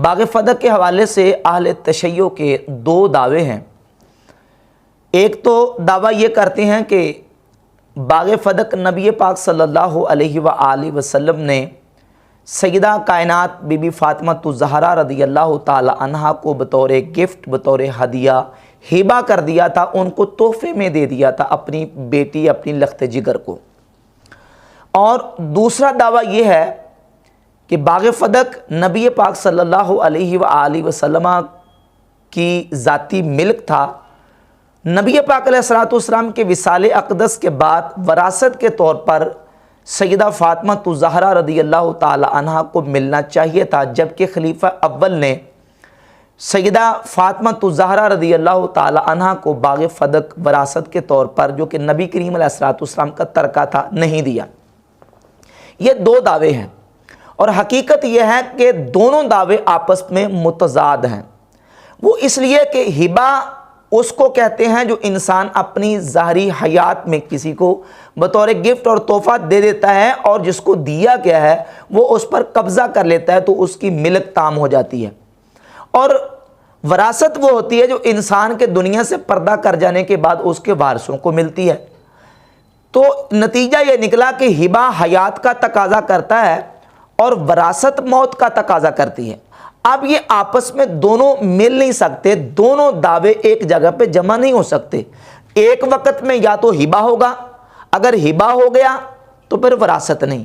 باغ فدق کے حوالے سے اہل تشیع کے دو دعوے ہیں۔ ایک تو دعویٰ یہ کرتے ہیں کہ باغ فدق نبی پاک صلی اللہ علیہ وآلہ وسلم نے سیدہ کائنات بی بی فاطمہ الزہرا رضی اللہ تعالی عنہا کو بطور گفٹ، بطور ہدیہ ہبہ کر دیا تھا، ان کو تحفے میں دے دیا تھا، اپنی بیٹی، اپنی لخت جگر کو۔ اور دوسرا دعویٰ یہ ہے کہ باغ فدق نبی پاک صلی اللہ علیہ وآلہ وسلم کی ذاتی ملک تھا۔ نبی پاک علیہ الصلوۃ والسلام کے وصال اقدس کے بعد وراثت کے طور پر سیدہ فاطمہ الزہرا رضی اللہ تعالی عنہا کو ملنا چاہیے تھا، جبکہ خلیفہ اول نے سیدہ فاطمہ الزہرا رضی اللہ تعالی عنہا کو باغ فدق وراثت کے طور پر، جو کہ نبی کریم علیہ الصلوۃ والسلام کا ترکہ تھا، نہیں دیا۔ یہ دو دعوے ہیں، اور حقیقت یہ ہے کہ دونوں دعوے آپس میں متضاد ہیں۔ وہ اس لیے کہ ہبہ اس کو کہتے ہیں جو انسان اپنی ظاہری حیات میں کسی کو بطور گفٹ اور تحفہ دے دیتا ہے، اور جس کو دیا گیا ہے وہ اس پر قبضہ کر لیتا ہے تو اس کی ملک تام ہو جاتی ہے۔ اور وراثت وہ ہوتی ہے جو انسان کے دنیا سے پردہ کر جانے کے بعد اس کے وارثوں کو ملتی ہے۔ تو نتیجہ یہ نکلا کہ ہبہ حیات کا تقاضا کرتا ہے اور وراثت موت کا تقاضا کرتی ہے۔ اب یہ آپس میں دونوں مل نہیں سکتے، دونوں دعوے ایک جگہ پہ جمع نہیں ہو سکتے۔ ایک وقت میں یا تو ہبہ ہوگا، اگر ہبہ ہو گیا تو پھر وراثت نہیں،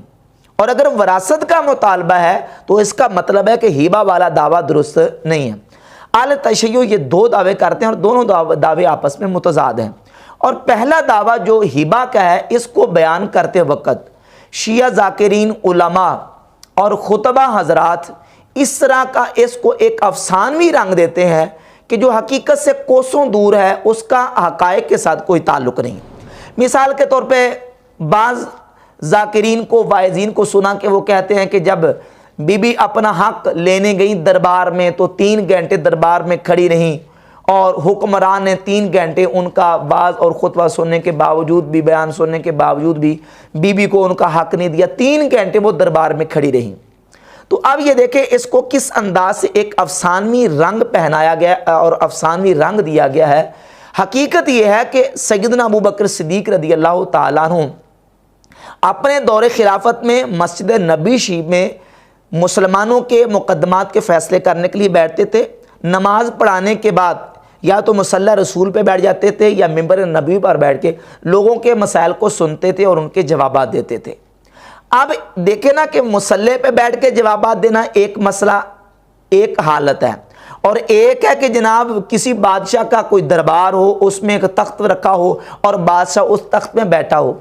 اور اگر وراثت کا مطالبہ ہے تو اس کا مطلب ہے کہ ہبہ والا دعویٰ درست نہیں ہے۔ اہل تشیع یہ دو دعوے کرتے ہیں اور دونوں دعوے آپس میں متضاد ہیں۔ اور پہلا دعویٰ جو ہبہ کا ہے، اس کو بیان کرتے وقت شیعہ ذاکرین، علماء اور خطبہ حضرات اس طرح کا اس کو ایک افسانوی رنگ دیتے ہیں کہ جو حقیقت سے کوسوں دور ہے، اس کا حقائق کے ساتھ کوئی تعلق نہیں۔ مثال کے طور پہ بعض ذاکرین کو، واعظین کو سنا کہ وہ کہتے ہیں کہ جب بی بی اپنا حق لینے گئیں دربار میں تو 3 گھنٹے دربار میں کھڑی رہیں، اور حکمران نے 3 گھنٹے ان کا واعظ اور خطبہ سننے کے باوجود بھی، بیان سننے کے باوجود بھی بی بی کو ان کا حق نہیں دیا، 3 گھنٹے وہ دربار میں کھڑی رہیں۔ تو اب یہ دیکھیں اس کو کس انداز سے ایک افسانوی رنگ پہنایا گیا اور افسانوی رنگ دیا گیا ہے۔ حقیقت یہ ہے کہ سیدنا ابو بکر صدیق رضی اللہ تعالیٰ عنہ اپنے دور خلافت میں مسجد نبی شریف میں مسلمانوں کے مقدمات کے فیصلے کرنے کے لیے بیٹھتے تھے۔ نماز پڑھانے کے بعد یا تو مصلی رسول پہ بیٹھ جاتے تھے یا ممبر نبوی پر بیٹھ کے لوگوں کے مسائل کو سنتے تھے اور ان کے جوابات دیتے تھے۔ اب دیکھیں نا کہ مصلی پہ بیٹھ کے جوابات دینا ایک مسئلہ، ایک حالت ہے، اور ایک ہے کہ جناب کسی بادشاہ کا کوئی دربار ہو، اس میں ایک تخت رکھا ہو اور بادشاہ اس تخت میں بیٹھا ہو۔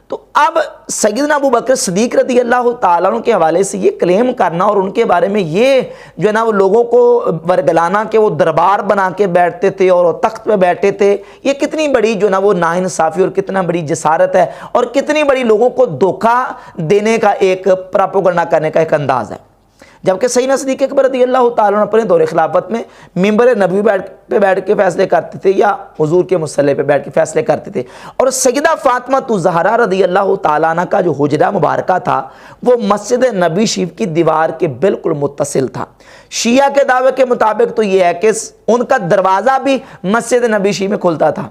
تو اب سیدنا ابو بکر صدیق رضی اللہ تعالیٰ عنہ کے حوالے سے یہ کلیم کرنا اور ان کے بارے میں یہ جو ہے نا وہ لوگوں کو ورگلانا کہ وہ دربار بنا کے بیٹھتے تھے اور وہ تخت پہ بیٹھے تھے، یہ کتنی بڑی جو ہے نا وہ ناانصافی اور کتنا بڑی جسارت ہے، اور کتنی بڑی لوگوں کو دھوکہ دینے کا ایک پراپوگنڈا کرنے کا ایک انداز ہے۔ جبکہ سیدنا صدیق اکبر رضی اللہ تعالیٰ عنہ اپنے دور خلافت میں ممبر نبوی پہ بیٹھ کے فیصلے کرتے تھے یا حضور کے مصلی پہ بیٹھ کے فیصلے کرتے تھے، اور سیدہ فاطمہ الزہرا رضی اللہ تعالیٰ عنہ کا جو حجرہ مبارکہ تھا وہ مسجد نبی شریف کی دیوار کے بالکل متصل تھا۔ شیعہ کے دعوے کے مطابق تو یہ ہے کہ ان کا دروازہ بھی مسجد نبی شریف میں کھلتا تھا۔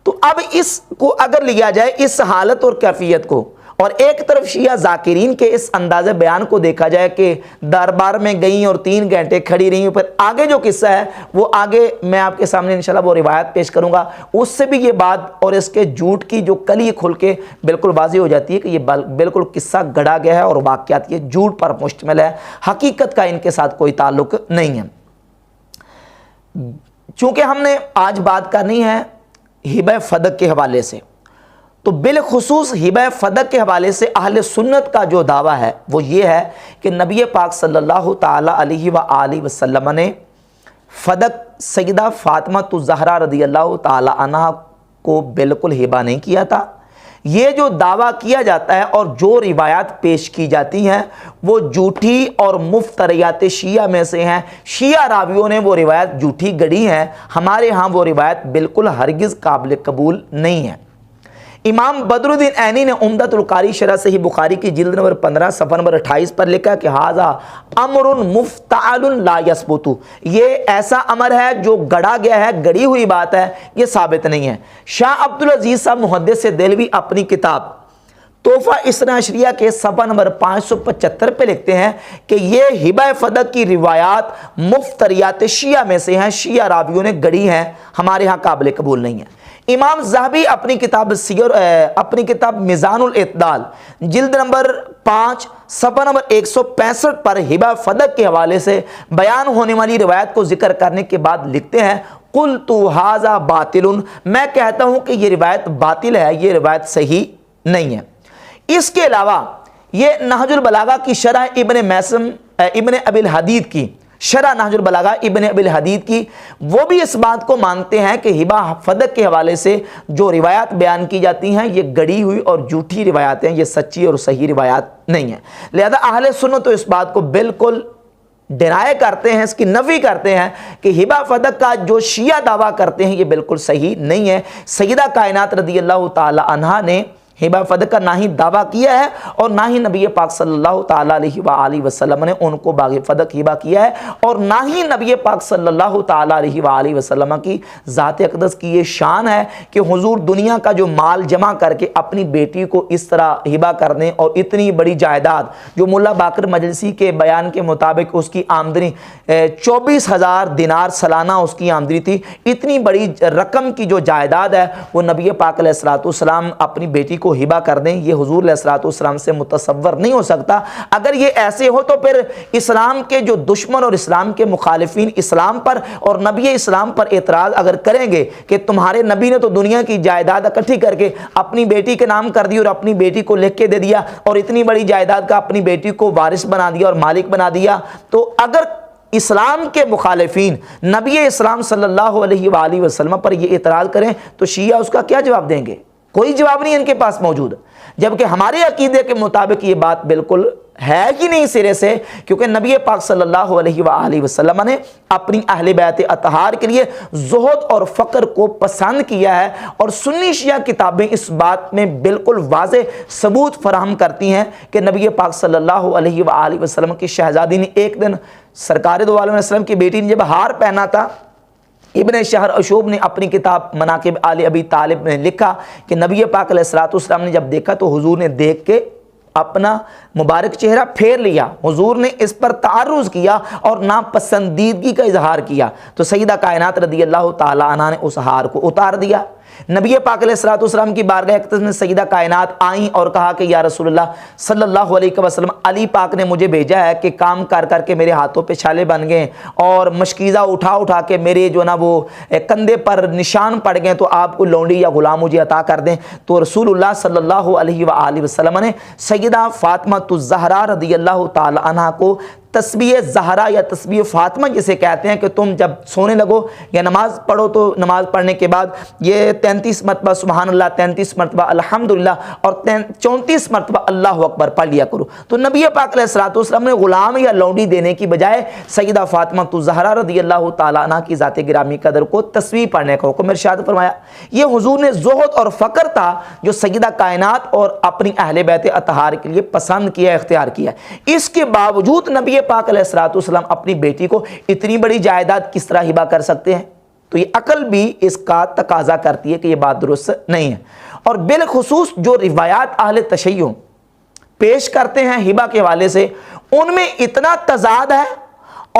تو اب اس کو اگر لیا جائے اس حالت اور کیفیت کو، اور ایک طرف شیعہ ذاکرین کے اس انداز بیان کو دیکھا جائے کہ دربار میں گئیں اور 3 گھنٹے کھڑی رہیں، پر آگے جو قصہ ہے وہ آگے میں آپ کے سامنے انشاءاللہ وہ روایت پیش کروں گا، اس سے بھی یہ بات اور اس کے جھوٹ کی جو کلی کھل کے بالکل واضح ہو جاتی ہے کہ یہ بالکل قصہ گڑھا گیا ہے اور واقعات یہ جھوٹ پر مشتمل ہے، حقیقت کا ان کے ساتھ کوئی تعلق نہیں ہے۔ چونکہ ہم نے آج بات کرنی ہے ہبہ فدق کے حوالے سے، تو بالخصوص ہبہ فدق کے حوالے سے اہل سنت کا جو دعویٰ ہے وہ یہ ہے کہ نبی پاک صلی اللہ تعالی علیہ وآلہ وسلم نے فدق سیدہ فاطمہ الزہرا رضی اللہ تعالی عنہ کو بالکل ہبہ نہیں کیا تھا۔ یہ جو دعویٰ کیا جاتا ہے اور جو روایات پیش کی جاتی ہیں وہ جھوٹی اور مفتریات شیعہ میں سے ہیں۔ شیعہ راویوں نے وہ روایت جھوٹی گڑھی ہیں، ہمارے ہاں وہ روایت بالکل ہرگز قابل قبول نہیں ہے۔ امام بدرالدین عینی نے عمدۃ القاری شرح صحیح بخاری کی جلد نمبر 15 صفحہ نمبر 28 پر لکھا کہ ھذا امر مفتعل لا یثبت، یہ ایسا امر ہے جو گڑا گیا ہے، گڑی ہوئی بات ہے، یہ ثابت نہیں ہے۔ شاہ عبدالعزیز صاحب محدث دہلوی اپنی کتاب تحفہ اثنا عشریہ کے صفحہ نمبر 575 پہ لکھتے ہیں کہ یہ ہبہ فدق کی روایات مفتریات شیعہ میں سے ہیں، شیعہ راویوں نے گڑی ہیں، ہمارے ہاں قابل قبول نہیں ہے۔ امام ذہبی اپنی کتاب میزان الاعتدال جلد نمبر 5 صفحہ نمبر 165 پر ہبہ فدق کے حوالے سے بیان ہونے والی روایت کو ذکر کرنے کے بعد لکھتے ہیں قلت ھذا باطل، میں کہتا ہوں کہ یہ روایت باطل ہے، یہ روایت صحیح نہیں ہے۔ اس کے علاوہ یہ نہج البلاغہ کی شرح ابن ابی الحدید کی شرح نہج البلاغہ ابن ابی الحدید کی، وہ بھی اس بات کو مانتے ہیں کہ ہبہ فدق کے حوالے سے جو روایات بیان کی جاتی ہیں یہ گڑی ہوئی اور جھوٹی روایات ہیں، یہ سچی اور صحیح روایات نہیں ہیں۔ لہذا اہل سنت تو اس بات کو بالکل ڈینائی کرتے ہیں، اس کی نفی کرتے ہیں کہ ہبہ فدق کا جو شیعہ دعویٰ کرتے ہیں یہ بالکل صحیح نہیں ہے۔ سیدہ کائنات رضی اللہ تعالی عنہا نے ہبہ فدق کا نہ ہی دعویٰ کیا ہے اور نہ ہی نبی پاک صلی اللہ تعالیٰ علیہ وآلہ وسلم نے ان کو باغ فدق ہبہ کیا ہے، اور نہ ہی نبی پاک صلی اللہ تعالیٰ علیہ وآلہ وسلم کی ذات اقدس کی یہ شان ہے کہ حضور دنیا کا جو مال جمع کر کے اپنی بیٹی کو اس طرح ہبہ کر دیں، اور اتنی بڑی جائیداد جو ملا باقر مجلسی کے بیان کے مطابق اس کی آمدنی 24,000 دینار سالانہ اس کی آمدنی تھی، اتنی بڑی رقم کی جو جائیداد ہے وہ نبی پاک علیہ السلام اپنی بیٹی کو ہبہ کر دیں، یہ حضور علیہ السلام سے متصور نہیں ہو سکتا۔ اگر یہ ایسے ہو تو پھر اسلام کے جو دشمن اور اسلام کے مخالفین اسلام پر اور نبی اسلام پر اعتراض اگر کریں گے کہ تمہارے نبی نے تو دنیا کی جائیداد اکٹھی کر کے اپنی بیٹی کے نام کر دی اور اپنی بیٹی کو لکھ کے دے دیا اور اتنی بڑی جائیداد کا اپنی بیٹی کو وارث بنا دیا اور مالک بنا دیا، تو اگر اسلام کے مخالفین نبی اسلام صلی اللہ علیہ وآلہ وسلم پر یہ اعتراض کریں تو شیعہ اس کا کیا جواب دیں گے؟ کوئی جواب نہیں ان کے پاس موجود، جبکہ ہمارے عقیدے کے مطابق یہ بات بالکل ہے ہی نہیں سرے سے، کیونکہ نبی پاک صلی اللہ علیہ وآلہ وسلم نے اپنی اہل بیت اطہار کے لیے زہد اور فقر کو پسند کیا ہے، اور سنی شیعہ کتابیں اس بات میں بالکل واضح ثبوت فراہم کرتی ہیں کہ نبی پاک صلی اللہ علیہ وآلہ وسلم کی شہزادی نے ایک دن سرکار دو عالم وسلم کی بیٹی نے جب ہار پہنا تھا، ابن شہر اشوب نے اپنی کتاب مناقب آل ابی طالب میں لکھا کہ نبی پاک علیہ السلام نے جب دیکھا تو حضور نے دیکھ کے اپنا مبارک چہرہ پھیر لیا، حضور نے اس پر تعرض کیا اور ناپسندیدگی کا اظہار کیا، تو سیدہ کائنات رضی اللہ تعالی عنہ نے اس ہار کو اتار دیا۔ نبی پاک علیہ السلام کی بارگاہ اقدس میں سیدہ کائنات آئیں اور کہا کہ یا رسول اللہ صلی اللہ علیہ وسلم، علی پاک نے مجھے بھیجا ہے کہ کام کر کر کے میرے ہاتھوں پہ چھالے بن گئے اور مشکیزہ اٹھا اٹھا کے میرے جو نا وہ کندھے پر نشان پڑ گئے، تو آپ کو لونڈی یا غلام مجھے عطا کر دیں۔ تو رسول اللہ صلی اللہ علیہ وآلہ وسلم نے سیدہ فاطمہ الزہرا رضی اللہ تعالی عنہ کو تسبیح زہرا یا تسبیح فاطمہ جسے کہتے ہیں کہ تم جب سونے لگو یا نماز پڑھو تو نماز پڑھنے کے بعد یہ 33 مرتبہ سبحان اللہ، 33 مرتبہ الحمدللہ اور 34 مرتبہ اللہ اکبر پڑھ لیا کرو۔ تو نبی پاک علیہ السلام نے غلام یا لونڈی دینے کی بجائے سیدہ فاطمہ الزہرا رضی اللہ تعالیٰ عنہ کی ذات گرامی قدر کو تسبیح پڑھنے کا حکم ارشاد فرمایا۔ یہ حضور نے زہد اور فقر تھا جو سیدہ کائنات اور اپنی اہل بیت اطہار کے لیے پسند کیا، اختیار کیا۔ اس کے باوجود نبی پاک علیہ السلام اپنی بیٹی کو اتنی بڑی جائیداد کس طرح ہبہ کر سکتے ہیں؟ تو یہ عقل بھی اس کا تقاضا کرتی ہے کہ یہ بات درست نہیں ہے۔ اور بالخصوص جو روایات اہل تشیع پیش کرتے ہیں ہبہ کے حوالے سے، ان میں اتنا تضاد ہے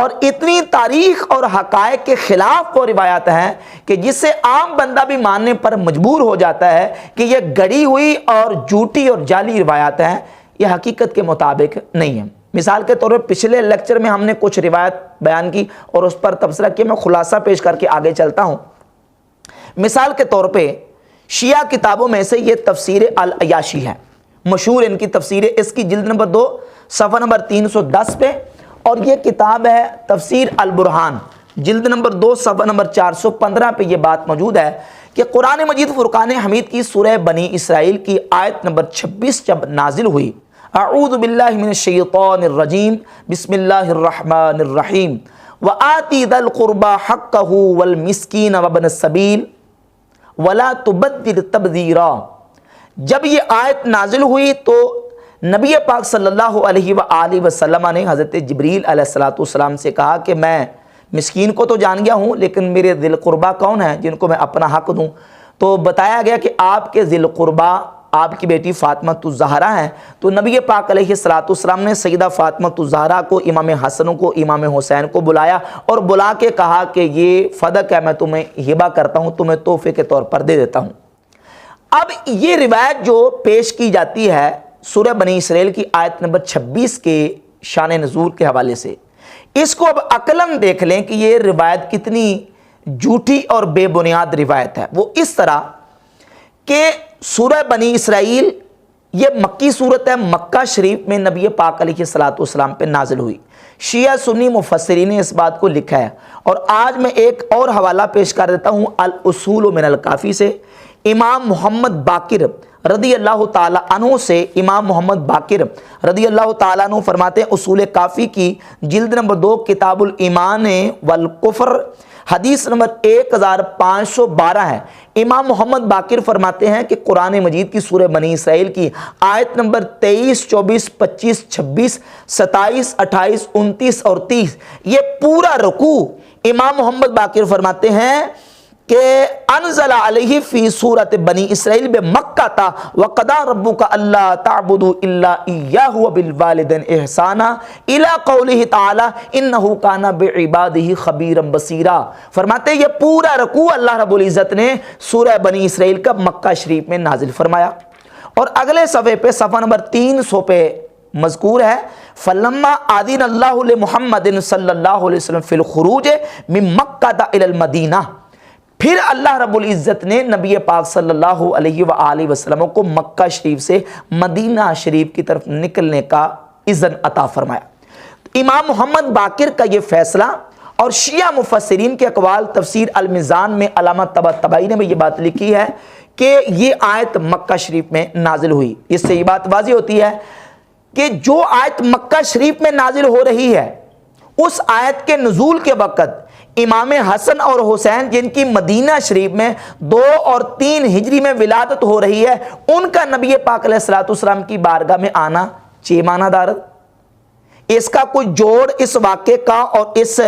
اور اتنی تاریخ اور حقائق کے خلاف وہ روایات ہیں کہ جس سے عام بندہ بھی ماننے پر مجبور ہو جاتا ہے کہ یہ گڑی ہوئی اور جھوٹی اور جعلی روایات ہیں، یہ حقیقت کے مطابق نہیں ہے۔ مثال کے طور پر پچھلے لیکچر میں ہم نے کچھ روایت بیان کی اور اس پر تبصرہ کیا، میں خلاصہ پیش کر کے آگے چلتا ہوں۔ مثال کے طور پہ شیعہ کتابوں میں سے یہ تفسیر العیاشی ہے، مشہور ان کی تفسیر، اس کی جلد نمبر 2 صفحہ نمبر 310 پہ، اور یہ کتاب ہے تفسیر البرہان جلد نمبر 2 صفحہ نمبر 415 پہ یہ بات موجود ہے کہ قرآن مجید فرقان حمید کی سورہ بنی اسرائیل کی آیت نمبر 26 جب نازل ہوئی، اعوذ باللہ من الشیطان الرجیم بسم اللہ الرحمن الرحیم وآتی ذا القربى حقه والمسکین وابن السبیل ولا تبذر تبذیرا، جب یہ آیت نازل ہوئی تو نبی پاک صلی اللہ علیہ وآلہ وسلم نے حضرت جبریل علیہ السلام سے کہا کہ میں مسکین کو تو جان گیا ہوں، لیکن میرے ذی القربہ کون ہیں جن کو میں اپنا حق دوں؟ تو بتایا گیا کہ آپ کے ذی القربہ آپ کی بیٹی فاطمہ الزہرا ہیں۔ تو نبی پاک علیہ السلام نے سیدہ فاطمہ الزہرا کو، امام حسن کو، امام حسین کو بلایا اور بلا کے کہا کہ یہ فدق ہے، میں تمہیں ہبہ کرتا ہوں، تمہیں تحفے کے طور پر دے دیتا ہوں۔ اب یہ روایت جو پیش کی جاتی ہے سورہ بنی اسرائیل کی آیت نمبر 26 کے شان نزول کے حوالے سے، اس کو اب عقلاً دیکھ لیں کہ یہ روایت کتنی جھوٹی اور بے بنیاد روایت ہے۔ وہ اس طرح کہ سورہ بنی اسرائیل یہ مکی صورت ہے، مکہ شریف میں نبی پاک علیہ السلام پہ نازل ہوئی۔ شیعہ سنی مفسرین نے اس بات کو لکھا ہے، اور آج میں ایک اور حوالہ پیش کر دیتا ہوں الاصول من الکافی سے، امام محمد باقر رضی اللہ تعالیٰ عنہ سے۔ امام محمد باقر رضی اللہ تعالیٰ عنہ فرماتے ہیں اصول کافی کی جلد نمبر 2 کتاب الایمان والکفر حدیث نمبر 1512 ہے۔ امام محمد باقر فرماتے ہیں کہ قرآن مجید کی سورہ بنی اسرائیل کی آیت نمبر 23، 24، 25، 26، 27، 28، 29 اور 30 یہ پورا رکوع امام محمد باقر فرماتے ہیں کہ انزل علیہ فی سورۃ بنی اسرائیل بمکہ تا وقضى ربک الا تعبدوا الا ایاہ وبالوالدین احسانا الی قولہ تعالی انہ کان بعبادہ خبیرا بصیرا۔ فرماتے ہیں یہ پورا رکوع اللہ رب العزت نے سورہ بنی اسرائیل کا مکہ شریف میں نازل فرمایا، اور اگلے صفحے پہ صفحہ نمبر 300 پہ مذکور ہے فلما آذن اللہ لمحمد صلی اللہ علیہ وسلم فی الخروج من مکہ الی المدینہ، پھر اللہ رب العزت نے نبی پاک صلی اللہ علیہ وآلہ وسلم کو مکہ شریف سے مدینہ شریف کی طرف نکلنے کا اذن عطا فرمایا۔ امام محمد باقر کا یہ فیصلہ اور شیعہ مفسرین کے اقوال تفسیر المیزان میں علامہ طباطبائی نے بھی یہ بات لکھی ہے کہ یہ آیت مکہ شریف میں نازل ہوئی۔ اس سے یہ بات واضح ہوتی ہے کہ جو آیت مکہ شریف میں نازل ہو رہی ہے اس آیت کے نزول کے وقت امام حسن اور حسین جن کی مدینہ شریف میں 2 اور 3 ہجری میں ولادت ہو رہی ہے، ان کا نبی پاک علیہ السلام کی بارگاہ میں آنا چیمانہ دارت، اس کا کوئی جوڑ اس واقعے کا اور اس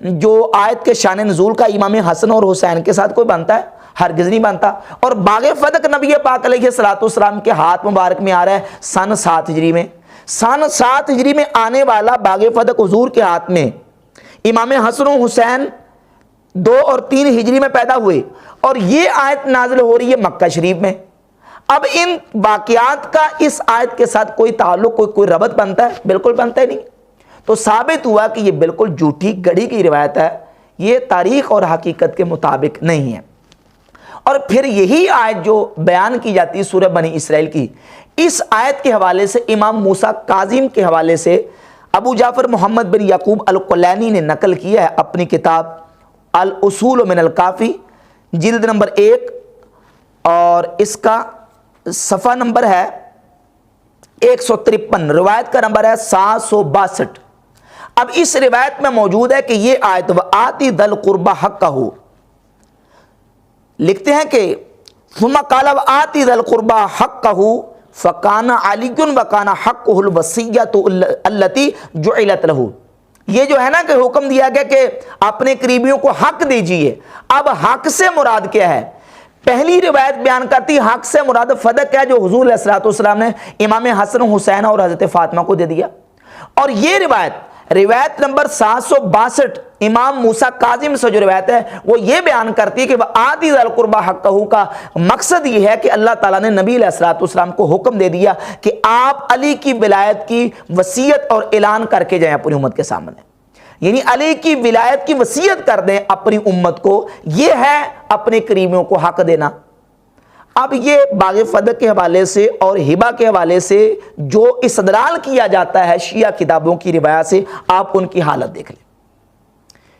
جو آیت کے شان نزول کا امام حسن اور حسین کے ساتھ کوئی بنتا ہے؟ ہرگز نہیں بنتا۔ اور باغ فدق نبی پاک علیہ السلام کے ہاتھ مبارک میں آ رہا ہے سن 7 ہجری میں۔ سن 7 ہجری میں آنے والا باغ فدق حضور کے ہاتھ میں، امام حسن و حسین 2 اور 3 ہجری میں پیدا ہوئے، اور یہ آیت نازل ہو رہی ہے مکہ شریف میں۔ اب ان واقعات کا اس آیت کے ساتھ کوئی تعلق، کوئی ربط بنتا ہے؟ بالکل بنتا ہی نہیں۔ تو ثابت ہوا کہ یہ بالکل جھوٹی گڑھی کی روایت ہے، یہ تاریخ اور حقیقت کے مطابق نہیں ہے۔ اور پھر یہی آیت جو بیان کی جاتی ہے سورہ بنی اسرائیل کی، اس آیت کے حوالے سے امام موسیٰ کاظم کے حوالے سے ابو جعفر محمد بن یعقوب الکلینی نے نقل کیا ہے اپنی کتاب الاصول من الکافی جلد نمبر 1، اور اس کا صفحہ نمبر ہے 153، روایت کا نمبر ہے 762۔ اب اس روایت میں موجود ہے کہ یہ آیت وآتی ذی القربى حقہ، لکھتے ہیں کہ ثم قال وآتی ذی القربى حقہ فکان علی وکان حقہ الوصیۃ التی جعلت لہ۔ یہ جو ہے نا کہ حکم دیا گیا کہ اپنے قریبیوں کو حق دیجئے، اب حق سے مراد کیا ہے؟ پہلی روایت بیان کرتی حق سے مراد فدق ہے جو حضور علیہ السلام نے امام حسن حسین اور حضرت فاطمہ کو دے دیا، اور یہ روایت نمبر 762 امام موسیٰ کاظم سے جو روایت ہے وہ یہ بیان کرتی ہے کہ وآتی ذی القربى حقہ کا مقصد یہ ہے کہ اللہ تعالیٰ نے نبی علیہ السلام کو حکم دے دیا کہ آپ علی کی ولایت کی وصیت اور اعلان کر کے جائیں اپنی امت کے سامنے، یعنی علی کی ولایت کی وصیت کر دیں اپنی امت کو، یہ ہے اپنے قریبیوں کو حق دینا۔ اب یہ باغ فدق کے حوالے سے اور ہبہ کے حوالے سے جو استدلال کیا جاتا ہے شیعہ کتابوں کی روایات سے، آپ ان کی حالت دیکھ لیں،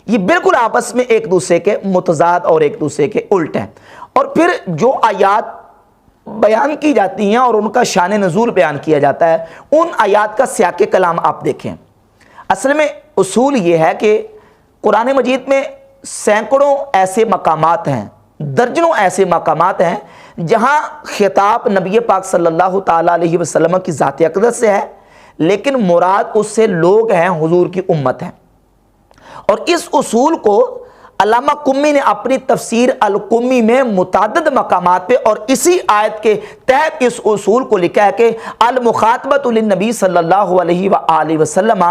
یہ بالکل آپس میں ایک دوسرے کے متضاد اور ایک دوسرے کے الٹ ہیں۔ اور پھر جو آیات بیان کی جاتی ہیں اور ان کا شان نزول بیان کیا جاتا ہے، ان آیات کا سیاق کلام آپ دیکھیں۔ اصل میں اصول یہ ہے کہ قرآن مجید میں سینکڑوں ایسے مقامات ہیں، درجنوں ایسے مقامات ہیں جہاں خطاب نبی پاک صلی اللہ تعالیٰ علیہ وسلم کی ذات اقدس سے ہے، لیکن مراد اس سے لوگ ہیں، حضور کی امت ہیں۔ اور اس اصول کو علامہ قمی نے اپنی تفسیر القمی میں متعدد مقامات پہ اور اسی آیت کے تحت اس اصول کو لکھا ہے کہ المخاطبۃ للنبی صلی اللہ علیہ وآلہ وسلم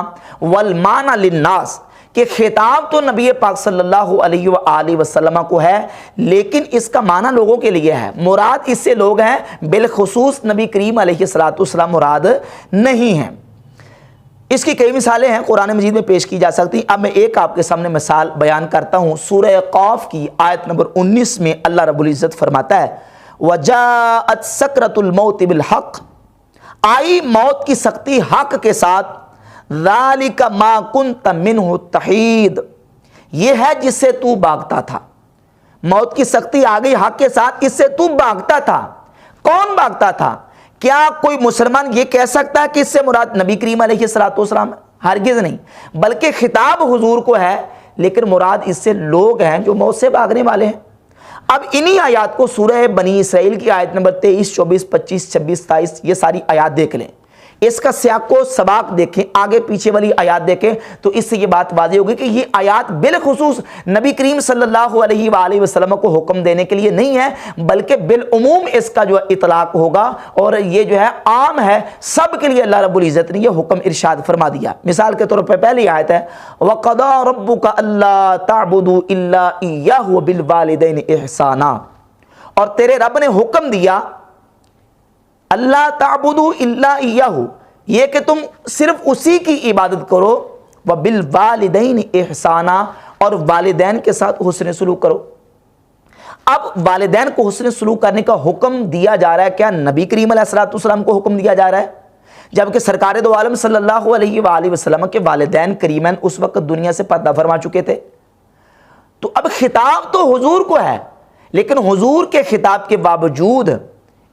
والمعنی للناس، کہ خطاب تو نبی پاک صلی اللہ علیہ وآلہ وسلم کو ہے، لیکن اس کا معنی لوگوں کے لیے ہے، مراد اس سے لوگ ہیں، بالخصوص نبی کریم علیہ السلام مراد نہیں ہیں۔ اس کی کئی مثالیں ہیں، قرآن مجید میں پیش کی جا سکتی ہیں۔ اب میں ایک آپ کے سامنے مثال بیان کرتا ہوں۔ سورہ قاف کی آیت نمبر 19 میں اللہ رب العزت فرماتا ہے وَجَاءَتْ سَكْرَةُ الْمَوْتِ بِالْحَقِّ، آئی موت کی سختی حق کے ساتھ، ذَلِكَ مَا كُنْتَ مِنْهُ تَحِيدُ، یہ ہے جس سے تو بھاگتا تھا۔ موت کی سختی آ گئی حق کے ساتھ، اس سے تو بھاگتا تھا۔ کون بھاگتا تھا؟ کیا کوئی مسلمان یہ کہہ سکتا ہے کہ اس سے مراد نبی کریم علیہ السلام؟ ہرگز نہیں، بلکہ خطاب حضور کو ہے، لیکن مراد اس سے لوگ ہیں جو موت سے بھاگنے والے ہیں۔ اب انہی آیات کو سورہ بنی اسرائیل کی آیت نمبر 23، 24، 25، 26، 27 یہ ساری آیات دیکھ لیں، اس کا سیاق و سباق دیکھیں، آگے پیچھے والی آیات دیکھیں تو اس سے یہ بات واضح ہوگی کہ یہ آیات بالخصوص نبی کریم صلی اللہ علیہ وآلہ وسلم کو حکم دینے کے لیے نہیں ہے، بلکہ بالعموم اس کا جو اطلاق ہوگا، اور یہ جو ہے عام ہے، سب کے لیے اللہ رب العزت نے یہ حکم ارشاد فرما دیا۔ مثال کے طور پر پہلی آیت ہے وَقَضَىٰ رَبُّكَ أَلَّا تَعْبُدُوا إِلَّا إِيَّاهُ وَبِالْوَالِدَيْنِ إِحْسَانًا، اور تیرے رب نے حکم دیا اللہ تعبدوا الا ایہ، یہ کہ تم صرف اسی کی عبادت کرو، وبالوالدین احسانا، اور والدین کے ساتھ حسن سلوک کرو۔ اب والدین کو حسن سلوک کرنے کا حکم دیا جا رہا ہے، کیا نبی کریم علیہ السلام کو حکم دیا جا رہا ہے؟ جبکہ سرکار دو عالم صلی اللہ علیہ وآلہ وسلم کے والدین کریمین اس وقت دنیا سے پردہ فرما چکے تھے۔ تو اب خطاب تو حضور کو ہے، لیکن حضور کے خطاب کے باوجود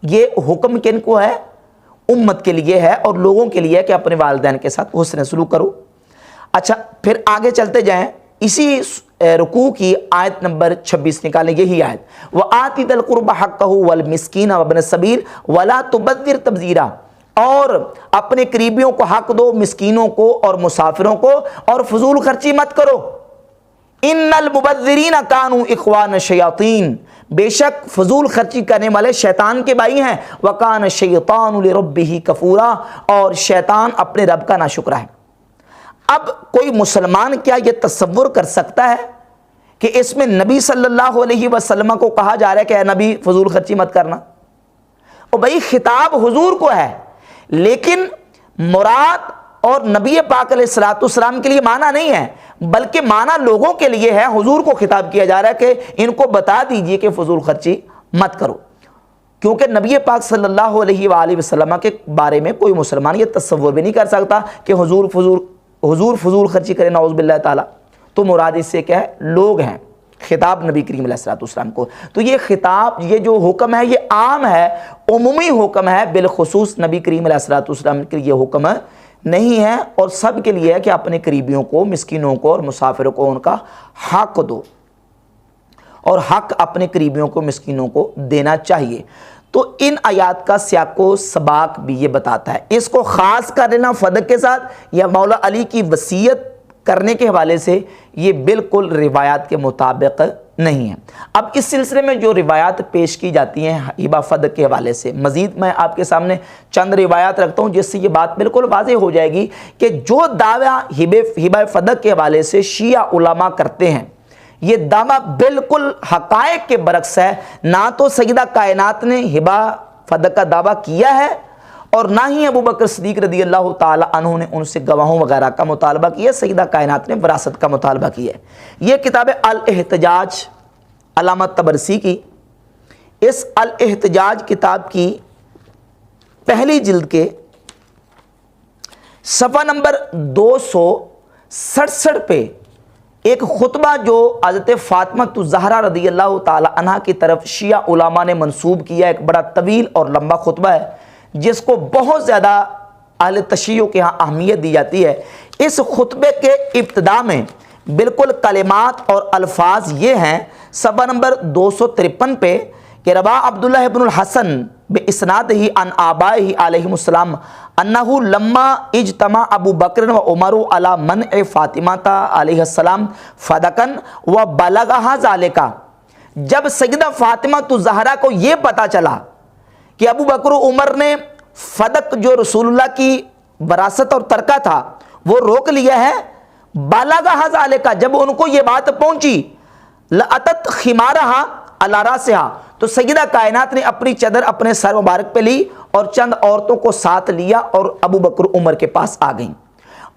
یہ حکم کن کو ہے؟ امت کے لیے ہے، اور لوگوں کے لیے ہے کہ اپنے والدین کے ساتھ حسن سلوک کرو۔ اچھا پھر آگے چلتے جائیں، اسی رکوع کی آیت نمبر 26 نکالیں، یہی آیت وَآتِ ذَا الْقُرْبَ حَقَّهُ وَالْمِسْكِينَ وَابْنَ السَّبِيلِ وَلَا تُبَذِّرْ تَبْذِيرًا، اور اپنے قریبیوں کو حق دو، مسکینوں کو اور مسافروں کو، اور فضول خرچی مت کرو۔ ان المبذرین کانوا اخوان الشیاطین، بے شک فضول خرچی کرنے والے شیطان کے بھائی ہیں، وکان الشیطان لربہ کفورا، اور شیطان اپنے رب کا ناشکرا ہے۔ اب کوئی مسلمان کیا یہ تصور کر سکتا ہے کہ اس میں نبی صلی اللہ علیہ وسلم کو کہا جا رہا ہے کہ اے نبی فضول خرچی مت کرنا؟ اور بھائی خطاب حضور کو ہے، لیکن مراد اور نبی پاک علیہ السلام کے لیے معنی نہیں ہے، بلکہ معنی لوگوں کے لیے ہے۔ حضور کو خطاب کیا جا رہا ہے کہ ان کو بتا دیجئے کہ فضول خرچی مت کرو، کیونکہ نبی پاک صلی اللہ علیہ وآلہ وسلم کے بارے میں کوئی مسلمان یہ تصور بھی نہیں کر سکتا کہ حضور فضول خرچی کرے، نعوذ باللہ تعالی۔ تو مراد اس سے کیا ہے؟ لوگ ہیں، خطاب نبی کریم علیہ السلام کو۔ تو یہ خطاب، یہ جو حکم ہے یہ عام ہے، عمومی حکم ہے، بالخصوص نبی کریم علیہ السلام کے لیے حکم نہیں ہے، اور سب کے لیے ہے کہ اپنے قریبیوں کو، مسکینوں کو اور مسافروں کو ان کا حق دو، اور حق اپنے قریبیوں کو، مسکینوں کو دینا چاہیے۔ تو ان آیات کا سیاق و سباق بھی یہ بتاتا ہے۔ اس کو خاص کر لینا فدق کے ساتھ یا مولا علی کی وصیت کرنے کے حوالے سے، یہ بالکل روایات کے مطابق نہیں ہے۔ اب اس سلسلے میں جو روایات پیش کی جاتی ہیں ہبہ فدق کے حوالے سے، مزید میں آپ کے سامنے چند روایات رکھتا ہوں جس سے یہ بات بالکل واضح ہو جائے گی کہ جو دعویٰ ہبہ فدق کے حوالے سے شیعہ علماء کرتے ہیں، یہ دعویٰ بالکل حقائق کے برعکس ہے۔ نہ تو سیدہ کائنات نے ہبہ فدق کا دعویٰ کیا ہے، اور نہ ہی ابو بکر صدیق رضی اللہ تعالی عنہ نے ان سے گواہوں وغیرہ کا مطالبہ کیا، سیدہ کائنات نے وراثت کا مطالبہ کیا ہے۔ یہ کتاب الاحتجاج علامہ طبرسی کی، اس الاحتجاج کتاب کی پہلی جلد کے صفحہ نمبر 267 پہ ایک خطبہ جو حضرت فاطمہ الزہرا رضی اللہ تعالی عنہ کی طرف شیعہ علماء نے منسوب کیا، ایک بڑا طویل اور لمبا خطبہ ہے جس کو بہت زیادہ اہل تشیع کے ہاں اہمیت دی جاتی ہے۔ اس خطبے کے ابتدا میں بالکل کلمات اور الفاظ یہ ہیں، صفحہ نمبر 253 پہ کہ روا عبداللہ ابن الحسن باسنادہ عن آبائہ علیہم السلام انہو لما اجتمع ابو بکر و عمر علی منع فاطمہ علیہ السلام فدکن و بلغہا ذالکا، جب سیدہ فاطمہ زہرا کو یہ پتا چلا کہ ابو بکر و عمر نے فدق جو رسول اللہ کی وراثت اور ترکہ تھا وہ روک لیا ہے، بلغہا ذالکا، جب ان کو یہ بات پہنچی، لأتت خمارہا علی راسہا، تو سیدہ کائنات نے اپنی چادر اپنے سر مبارک پہ لی اور چند عورتوں کو ساتھ لیا اور ابو بکر عمر کے پاس آ گئیں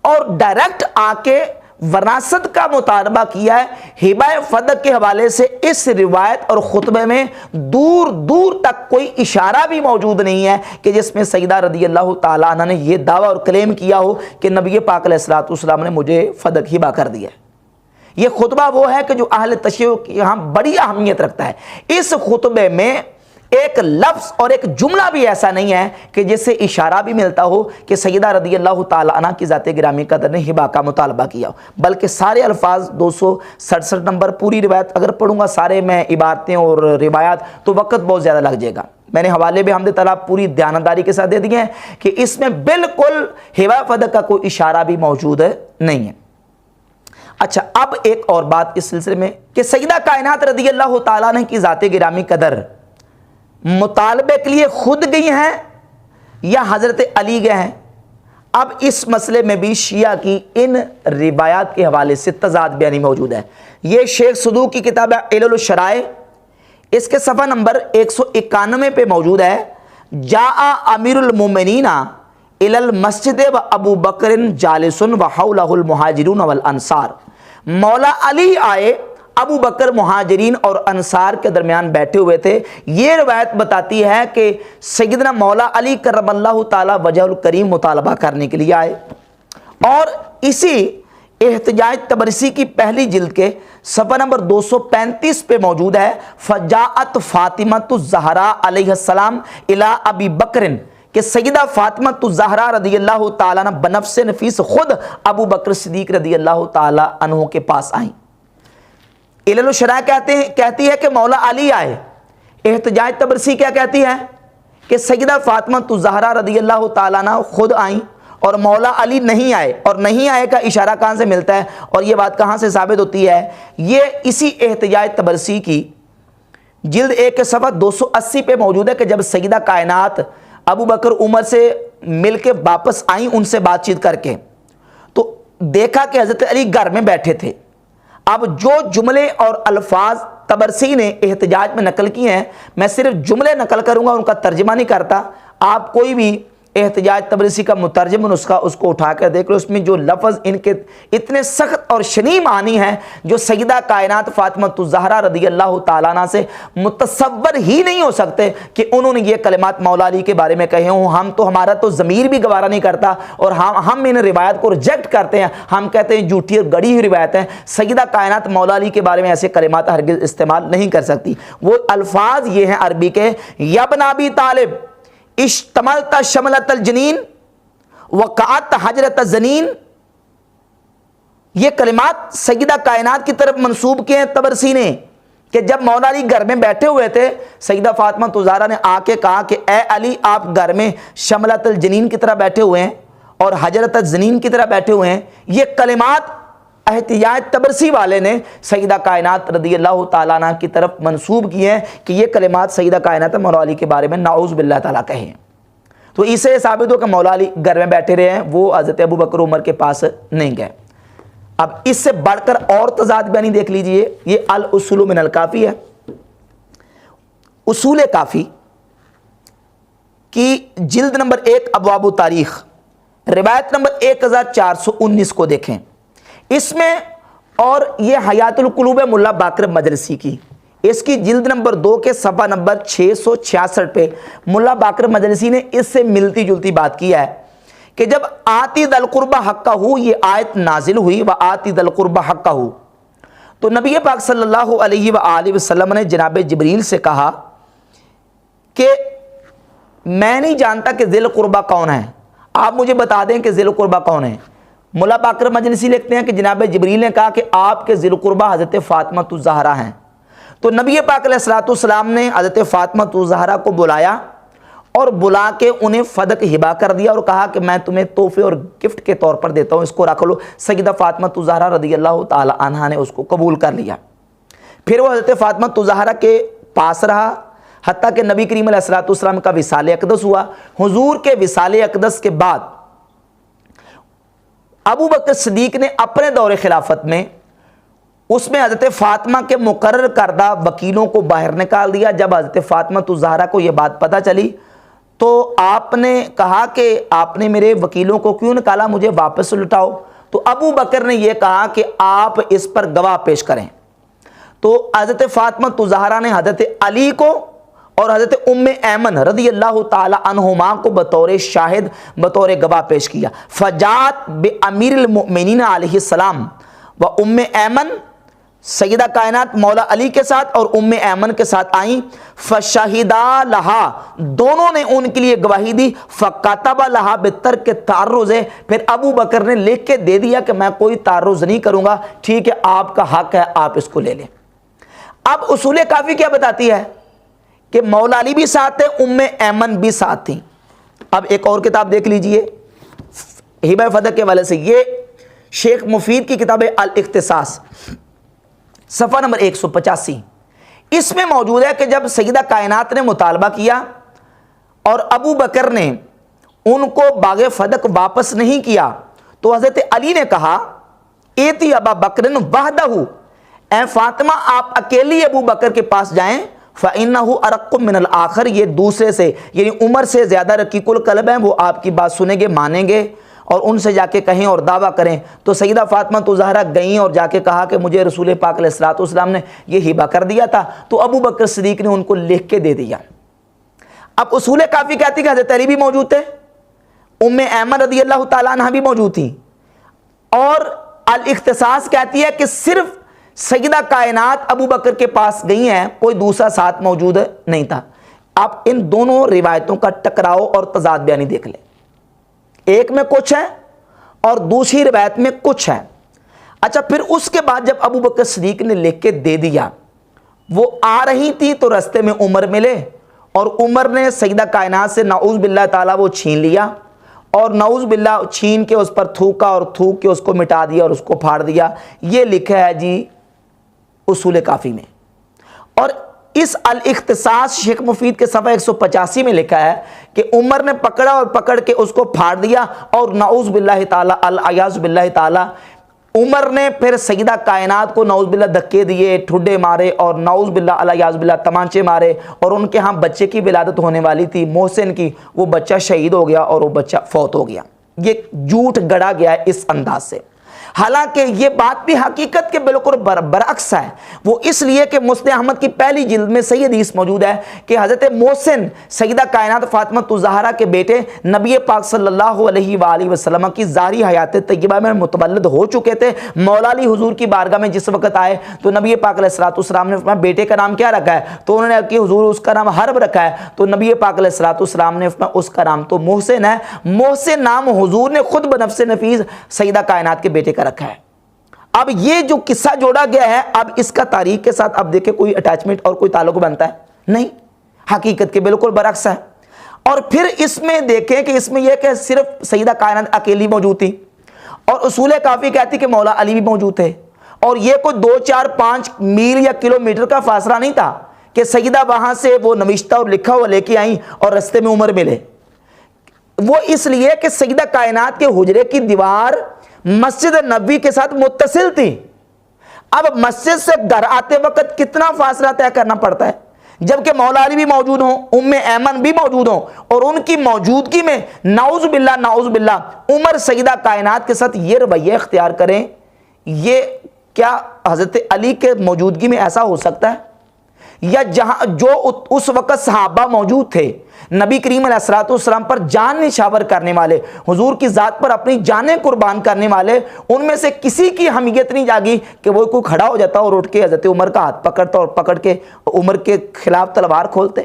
اور ڈائریکٹ آ کے وراثت کا مطالبہ کیا ہے۔ ہبہ فدق کے حوالے سے اس روایت اور خطبے میں دور دور تک کوئی اشارہ بھی موجود نہیں ہے کہ جس میں سیدہ رضی اللہ تعالیٰ عنہ نے یہ دعویٰ اور کلیم کیا ہو کہ نبی پاک علیہ الصلوۃ والسلام نے مجھے فدق ہبہ کر دیا ہے۔ یہ خطبہ وہ ہے کہ جو اہل تشیع کی یہاں بڑی اہمیت رکھتا ہے۔ اس خطبے میں ایک لفظ اور ایک جملہ بھی ایسا نہیں ہے کہ جس سے اشارہ بھی ملتا ہو کہ سیدہ رضی اللہ تعالیٰ عنہ کی ذات گرامی قدر نے ہبہ کا مطالبہ کیا ہو، بلکہ سارے الفاظ 267 نمبر پوری روایت اگر پڑھوں گا سارے میں عبارتیں اور روایات تو وقت بہت زیادہ لگ جائے گا۔ میں نے حوالے بھی حمد تعالیٰ پوری دیانتداری کے ساتھ دے دیے ہیں کہ اس میں بالکل ہبہ فدق کا کوئی اشارہ بھی موجود نہیں ہے۔ اچھا، اب ایک اور بات اس سلسلے میں کہ سیدہ کائنات رضی اللہ تعالیٰ عنہ کی ذات گرامی قدر مطالبے کے لیے خود گئی ہیں یا حضرت علی گئے ہیں؟ اب اس مسئلے میں بھی شیعہ کی ان روایات کے حوالے سے تضاد بیانی موجود ہے۔ یہ شیخ صدوق کی کتاب ہے علل الشرائع، اس کے صفحہ نمبر 191 پہ موجود ہے۔ جاء امیر المومنین الی المسجد و ابو بکر جالس و حولہ المہاجرون والانصار، مولا علی آئے، ابو بکر مہاجرین اور انصار کے درمیان بیٹھے ہوئے تھے۔ یہ روایت بتاتی ہے کہ سیدنا مولا علی کرم اللہ تعالی وجہ الکریم مطالبہ کرنے کے لیے آئے، اور اسی احتجاج طبرسی کی پہلی جلد کے صفحہ نمبر 235 پہ موجود ہے۔ فجاءت فاطمہ الزہرا علیہ السلام الی ابی بکر، کہ سیدہ فاطمہ الزہرا رضی اللہ تعالیٰ عنہ بنفس نفیس خود ابو بکر صدیق رضی اللہ تعالیٰ عنہ کے پاس آئیں۔ علل الشرائع کہتی ہے کہ مولا علی آئے، احتجاج طبرسی کیا کہتی ہے کہ سیدہ فاطمہ الزہرا رضی اللہ تعالیٰ عنہ خود آئیں اور مولا علی نہیں آئے، اور نہیں آئے کا اشارہ کہاں سے ملتا ہے اور یہ بات کہاں سے ثابت ہوتی ہے؟ یہ اسی احتجاج طبرسی کی جلد 1 کے صفحہ 280 پہ موجود ہے کہ جب سیدہ کائنات ابو بکر عمر سے مل کے واپس آئیں ان سے بات چیت کر کے، تو دیکھا کہ حضرت علی گھر میں بیٹھے تھے۔ اب جو جملے اور الفاظ طبرسی نے احتجاج میں نقل کیے ہیں، میں صرف جملے نقل کروں گا، ان کا ترجمہ نہیں کرتا۔ آپ کوئی بھی احتجاج طبرسی کا مترجم نسخہ اس کو اٹھا کر دیکھ لو، اس میں جو لفظ ان کے اتنے سخت اور شنیع معنی ہیں جو سیدہ کائنات فاطمہ الزہرا رضی اللہ تعالیٰ عنہ سے متصور ہی نہیں ہو سکتے کہ انہوں نے یہ کلمات مولا علی کے بارے میں کہے ہوں۔ ہمارا تو ضمیر بھی گوارا نہیں کرتا اور ہم ان روایت کو ریجیکٹ کرتے ہیں، ہم کہتے ہیں جھوٹی اور گڑی ہوئی روایت ہیں۔ سیدہ کائنات مولا علی کے بارے میں ایسے کلمات ہرگز استعمال نہیں کر سکتی۔ وہ الفاظ یہ ہیں عربی کے، یا ابن ابی طالب اشتملت شملت الجنین وقعت حجرت الزنین، یہ کلمات سیدہ کائنات کی طرف منسوب کیے ہیں طبرسی نے کہ جب مولا علی گھر میں بیٹھے ہوئے تھے، سیدہ فاطمہ الزہرا نے آ کے کہا کہ اے علی، آپ گھر میں شملت الجنین کی طرح بیٹھے ہوئے ہیں اور حجرت الزنین کی طرح بیٹھے ہوئے ہیں۔ یہ کلمات احتجاج طبرسی والے نے سیدہ کائنات رضی اللہ تعالیٰ عنہ کی طرف منسوب کیے ہیں کہ یہ کلمات سیدہ کائنات مولا علی کے بارے میں نعوذ باللہ تعالیٰ کہیں۔ تو اس سے ثابت ہو کہ مولا علی گھر میں بیٹھے رہے ہیں، وہ حضرت ابو بکر عمر کے پاس نہیں گئے۔ اب اس سے بڑھ کر اور تضاد بیانی دیکھ لیجئے، یہ الاصول من الکافی ہے۔ اصول کافی کی جلد نمبر 1 ابواب تاریخ روایت نمبر 1419 کو دیکھیں، اس میں، اور یہ حیات القلوب ملا باقر مجلسی کی، اس کی جلد نمبر 2 کے صفحہ نمبر 666 پہ ملا باقر مجلسی نے اس سے ملتی جلتی بات کی ہے کہ جب آتی ذل قربہ حقہ، یہ آیت نازل ہوئی، و آتی ذل قربہ حقہ، تو نبی پاک صلی اللہ علیہ وآلہ وسلم نے جناب جبریل سے کہا کہ میں نہیں جانتا کہ ذل قربہ کون ہے، آپ مجھے بتا دیں کہ ذل قربہ کون ہے۔ ملا باقر مجلسی لکھتے ہیں کہ جناب جبریل نے کہا کہ آپ کے ذل قربہ حضرت فاطمہ الزہرا ہیں۔ تو نبی پاک علیہ الصلوۃ والسلام نے حضرت فاطمہ الزہرا کو بلایا اور بلا کے انہیں فدق ہبا کر دیا اور کہا کہ میں تمہیں تحفے اور گفٹ کے طور پر دیتا ہوں، اس کو رکھ لو۔ سیدہ فاطمہ الزہرا رضی اللہ تعالی عنہا نے اس کو قبول کر لیا۔ پھر وہ حضرت فاطمہ الزہرا کے پاس رہا حتیٰ کہ نبی کریم علیہ الصلوۃ والسلام کا وصال اقدس ہوا۔ حضور کے وصال اقدس کے بعد ابو بکر صدیق نے اپنے دور خلافت میں اس میں حضرت فاطمہ کے مقرر کردہ وکیلوں کو باہر نکال دیا۔ جب حضرت فاطمہ الزہرا کو یہ بات پتہ چلی تو آپ نے کہا کہ آپ نے میرے وکیلوں کو کیوں نکالا، مجھے واپس لٹاؤ۔ تو ابو بکر نے یہ کہا کہ آپ اس پر گواہ پیش کریں۔ تو حضرت فاطمہ الزہرا نے حضرت علی کو اور حضرت ام ایمن رضی اللہ تعالی عنہما کو بطور شاہد بطور گواہ پیش کیا۔ فجات بامیر المؤمنین علیہ السلام و ام ایمن، سیدہ کائنات مولا علی کے ساتھ اور ام ایمن کے ساتھ آئیں۔ فشہدا لہا، دونوں نے ان کے لیے گواہی دی۔ فکتب لہا بترک تعرض، پھر ابو بکر نے لکھ کے دے دیا کہ میں کوئی تعرض نہیں کروں گا، ٹھیک ہے آپ کا حق ہے، آپ اس کو لے لیں۔ اب اصول کافی کیا بتاتی ہے کہ مولا علی بھی ساتھ تھے، ام ایمن بھی ساتھ تھیں۔ اب ایک اور کتاب دیکھ لیجئے ہبہ فدق کے حوالے سے، یہ شیخ مفید کی کتاب الاختصاص، صفحہ نمبر 185۔ اس میں موجود ہے کہ جب سیدہ کائنات نے مطالبہ کیا اور ابو بکر نے ان کو باغ فدق واپس نہیں کیا تو حضرت علی نے کہا ایتی ابا بکر وحدہ، اے فاطمہ آپ اکیلی ابو بکر کے پاس جائیں، فَإِنَّهُ أَرَقُّ مِنَ الْآخَرِ، یہ دوسرے سے یعنی عمر سے زیادہ رقیق القلب ہیں، وہ آپ کی بات سنیں گے، مانیں گے، اور ان سے جا کے کہیں اور دعویٰ کریں۔ تو سیدہ فاطمہ الزہرا گئیں اور جا کے کہا کہ مجھے رسول پاک علیہ الصلوۃ والسلام نے یہ ہبہ کر دیا تھا، تو ابو بکر صدیق نے ان کو لکھ کے دے دیا۔ اب اصول کافی کہتی کہ حضرت علی بھی موجود تھے، ام ایمن رضی اللہ تعالیٰ عنہ بھی موجود تھیں، اور الاختصاص کہتی ہے کہ صرف سیدہ کائنات ابو بکر کے پاس گئی ہیں، کوئی دوسرا ساتھ موجود نہیں تھا۔ آپ ان دونوں روایتوں کا ٹکراؤ اور تضاد بیانی دیکھ لیں، ایک میں کچھ ہے اور دوسری روایت میں کچھ ہے۔ اچھا پھر اس کے بعد جب ابو بکر صدیق نے لکھ کے دے دیا، وہ آ رہی تھی تو رستے میں عمر ملے اور عمر نے سیدہ کائنات سے نعوذ باللہ تعالیٰ وہ چھین لیا اور نعوذ باللہ چھین کے اس پر تھوکا اور تھوک کے اس کو مٹا دیا اور اس کو پھاڑ دیا۔ یہ لکھا ہے جی اصول کافی میں، اور اس الاختصاص شیخ مفید کے صفحہ 185 میں لکھا ہے کہ عمر نے پکڑا اور پکڑ کے اس کو پھاڑ دیا اور نعوذ باللہ تعالیٰ العیاذ باللہ تعالیٰ عمر نے پھر سیدہ کائنات کو نعوذ باللہ دھکے دیے، ٹھڈے مارے اور نعوذ باللہ العیاذ باللہ تمانچے مارے، اور ان کے ہاں بچے کی ولادت ہونے والی تھی محسن کی، وہ بچہ شہید ہو گیا اور وہ بچہ فوت ہو گیا۔ یہ جھوٹ گڑا گیا ہے اس انداز سے، حالانکہ یہ بات بھی حقیقت کے بالکل برعکس ہے۔ وہ اس لیے کہ مسند احمد کی پہلی جلد میں صحیح حدیث موجود ہے کہ حضرت محسن سیدہ کائنات فاطمہ الزہرا کے بیٹے نبی پاک صلی اللہ علیہ وآلہ وسلم کی ظاہری حیات طیبہ میں متولد ہو چکے تھے۔ مولا علی حضور کی بارگاہ میں جس وقت آئے تو نبی پاک علیہ الصلوۃ والسلام نے فرمایا بیٹے کا نام کیا رکھا ہے؟ تو انہوں نے کہ حضور اس کا نام حرب رکھا ہے۔ تو نبی پاک علیہ الصلوۃ والسلام نے فرمایا اس کا نام تو محسن ہے، محسن نام حضور نے خود بنفس نفیس سیدہ کائنات کے بیٹے کا رکھا ہے۔ اب یہ جو قصہ جوڑا گیا ہے، اب اس کا تاریخ کے ساتھ اب دیکھیں کوئی اٹیچمنٹ اور کوئی تعلق بنتا ہے نہیں، حقیقت کے بالکل برعکس ہے۔ اور پھر اس میں دیکھیں کہ اس میں یہ کہ صرف سیدہ کائنات اکیلی موجود تھی، اور اصول کافی کہتی کہ مولا علی بھی موجود تھے، اور یہ کوئی 2 4 5 میل یا کلومیٹر کا فاصلہ نہیں تھا کہ سیدہ وہاں سے وہ نوشتہ اور لکھا ہوا لے کے آئیں اور رستے میں عمر ملے۔ وہ اس لیے کہ سیدہ کائنات کے حجرے کی دیوار مسجد نبوی کے ساتھ متصل تھی۔ اب مسجد سے گھر آتے وقت کتنا فاصلہ طے کرنا پڑتا ہے، جبکہ مولا علی بھی موجود ہوں، ام ایمن بھی موجود ہوں، اور ان کی موجودگی میں نعوذ باللہ عمر سیدہ کائنات کے ساتھ یہ رویہ اختیار کریں، یہ کیا حضرت علی کے موجودگی میں ایسا ہو سکتا ہے؟ یا جہاں جو اس وقت صحابہ موجود تھے، نبی کریم علیہ الصلوۃ والسلام پر جان نشاور کرنے والے، حضور کی ذات پر اپنی جانیں قربان کرنے والے، ان میں سے کسی کی حمیت نہیں جاگی کہ وہ کوئی کھڑا ہو جاتا اور اٹھ کے حضرت عمر کا ہاتھ پکڑتا اور پکڑ کے عمر کے خلاف تلوار کھولتے؟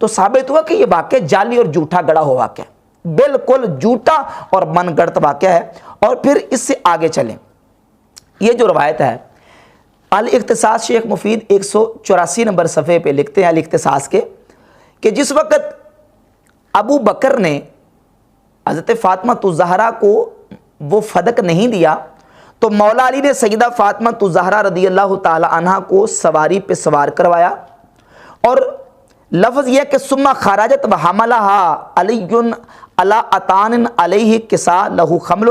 تو ثابت ہوا کہ یہ واقعہ جعلی اور جھوٹا گڑا ہوا واقعہ، بالکل جھوٹا اور من گڑت واقعہ ہے۔ اور پھر اس سے آگے چلیں، یہ جو روایت ہے الاختصاص شیخ مفید 184 نمبر صفحے پہ لکھتے ہیں الاختصاص کے کہ جس وقت ابو بکر نے حضرت فاطمہ الزہرا کو وہ فدق نہیں دیا تو مولا علی نے سیدہ فاطمہ الزہرا رضی اللہ تعالی عنہ کو سواری پہ سوار کروایا، اور لفظ یہ کہ ثم خرجت وحملها علی علی عطان علیہ کسا لہو خمل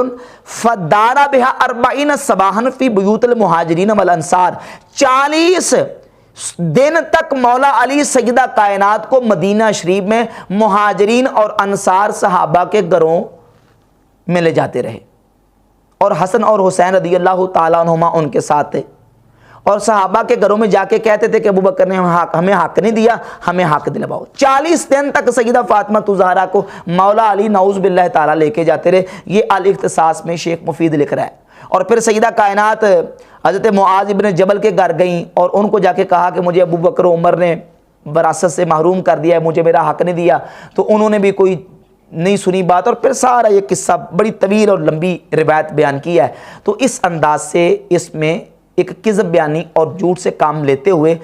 فدار بها 40 صباحا فی بیوت المہاجرین والانصار، 40 دن تک مولا علی سیدہ کائنات کو مدینہ شریف میں مہاجرین اور انصار صحابہ کے گھروں میں لے جاتے رہے، اور حسن اور حسین رضی اللہ تعالیٰ عنہما ان کے ساتھ تھے، اور صحابہ کے گھروں میں جا کے کہتے تھے کہ ابو بکر نے ہمیں حق نہیں دیا، ہمیں حق دلواؤ۔ 40 دن تک سیدہ فاطمہ الزہرا کو مولا علی نعوذ باللہ تعالیٰ لے کے جاتے رہے، یہ الاختصاص میں شیخ مفید لکھ رہا ہے۔ اور پھر سیدہ کائنات حضرت معاذ ابن جبل کے گھر گئیں اور ان کو جا کے کہا کہ مجھے ابو بکر و عمر نے وراثت سے محروم کر دیا ہے، مجھے میرا حق نہیں دیا، تو انہوں نے بھی کوئی نہیں سنی بات، اور پھر سارا یہ قصہ بڑی طویل اور لمبی روایت بیان کی ہے۔ تو اس انداز سے اس میں ایک کذب بیانی اور جھوٹ سے کام لیتے ہوئے